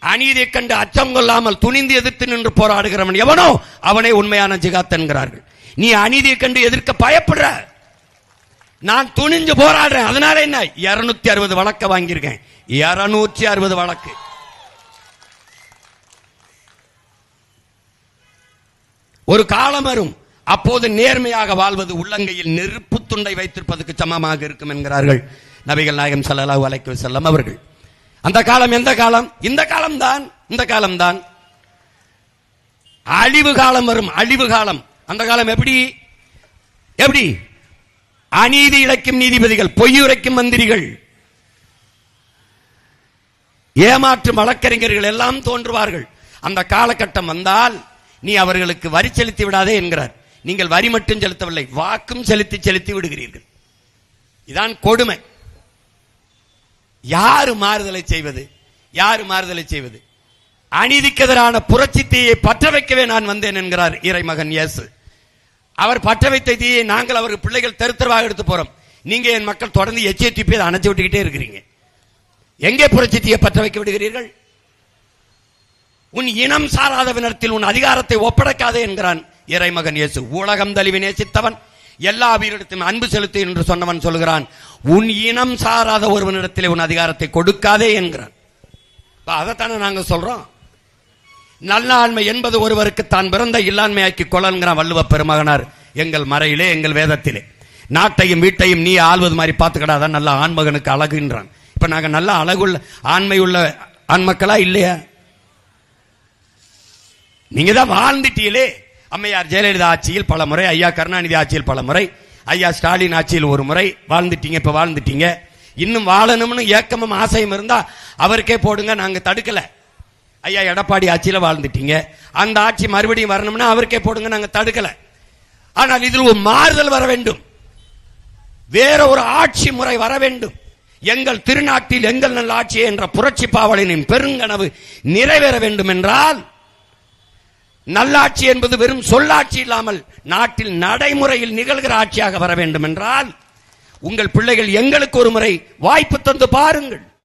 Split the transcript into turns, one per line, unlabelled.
அநீதியை கண்டு அச்சம் கொள்ளாமல் துணிந்து எதிர்த்து நின்று போராடுகிறவன் எவனோ அவனே உண்மையான ஜிகாத் என்கிறார்கள். நீ அநீதியை கண்டு எதிர்க்க பயப்படுற, நான் துணிஞ்சு போராடுறேன். அதனால என்ன 260 வழக்க வாங்கியிருக்கேன். 260 வழக்கு. ஒரு காலம் வரும், அப்போது நேர்மையாக வாழ்வது உள்ளங்கையில் நெருப்பு துண்டை வைத்திருப்பதற்கு சமமாக இருக்கும் என்கிறார்கள் நபிகள் நாயகம் ஸல்லல்லாஹு அலைஹி வஸல்லம் அவர்கள். அந்த காலம் எந்த காலம்? இந்த காலம்தான். இந்த காலம்தான். அழிவு காலம் வரும், அழிவு காலம். அந்த காலம் எப்படி? எப்படி? அநீதி இழைக்கும் நீதிபதிகள், பொய்யுரைக்கும் மந்திரிகள், ஏமாற்றும் வழக்கறிஞர்கள் எல்லாம் தோன்றுவார்கள். அந்த காலகட்டம் வந்தால் நீ அவர்களுக்கு வரி செலுத்தி விடாதே என்கிறார். நீங்கள் வரி மட்டும் செலுத்தவில்லை, வாக்கும் செலுத்தி விடுகிறீர்கள். இதான் கொடுமை. யாரு மாறுதலை செய்வது? யாரு மாறுதலை செய்வது? அநீதிக்கு எதிரான புரட்சி தீயை பற்ற வைக்கவே நான் வந்தேன் என்கிறார் இறைமகன் இயேசு. அவர் பற்ற வைத்த தீயை நாங்கள் அவர்கள் பிள்ளைகள் தெருத்தருவாக எடுத்து போறோம். நீங்க என் மக்கள் தொடர்ந்து எச்சரிப்பை அணைச்சு விட்டுக்கிட்டே இருக்கிறீங்க. எங்கே புரட்சி தீயை பற்ற வைக்க விடுகிறீர்கள்? உன் இனம் சாராதவனிடத்தில் உன் அதிகாரத்தை ஒப்படைக்காதே என்கிறான் இறைமகன் இயேசு. உலகம் தழுவி நேசித்தவன் எல்லா உயிரிடத்தையும் அன்பு செலுத்து என்று சொன்னவன் சொல்கிறான், உன் இனம் சாராத ஒருவனிடத்தில் உன் அதிகாரத்தை கொடுக்காதே என்கிறான். அதைத்தானே நாங்க சொல்றோம். நல்ல ஆண்மை என்பது ஒருவருக்கு தான் பிறந்த இல்லாண்மையாக்கி கொள்ளங்கிறான் வள்ளுவ பெருமகனார் எங்கள் மறையிலே, எங்கள் வேதத்திலே. நாட்டையும் வீட்டையும் நீ ஆள்வது மாதிரி பார்த்துக்கடாதான் நல்ல ஆண்மகனுக்கு அழகுன்றான். இப்ப நாங்க நல்ல அழகுள்ள ஆண்மை உள்ள ஆண்மக்களா இல்லையா? நீங்க தான் வாழ்ந்துட்டீங்களே. அம்மையார் ஜெயலலிதா ஆட்சியில் பல முறை, ஐயா கருணாநிதி ஆட்சியில் பல முறை, ஐயா ஸ்டாலின் ஆட்சியில் ஒரு முறை வாழ்ந்துட்டீங்க. இப்ப வாழ்ந்துட்டீங்க. இன்னும் வாழணும்னு ஏக்கமும் ஆசையும் இருந்தா அவருக்கே போடுங்க, நாங்க தடுக்கல. ஐயா எடப்பாடி ஆட்சியில வாழ்ந்துட்டீங்க. அந்த ஆட்சி மறுபடியும் வரணும்னா அவருக்கே போடுங்க, நாங்க தடுக்கல. ஆனால் இதில் ஒரு மாறுதல் வர வேண்டும், வேற ஒரு ஆட்சி முறை வர வேண்டும். எங்கள் திருநாட்டில் எங்கள் நல்ல ஆட்சி என்ற புரட்சி பாவலனின் பெருங்கனவு நிறைவேற வேண்டும் என்றால், நல்லாட்சி என்பது வெறும் சொல்லாட்சி இல்லாமல் நாட்டில் நடைமுறையில் நிகழ்கிற ஆட்சியாக வர வேண்டும் என்றால், உங்கள் பிள்ளைகள் எங்களுக்கு ஒரு முறை வாய்ப்பு தந்து பாருங்கள்.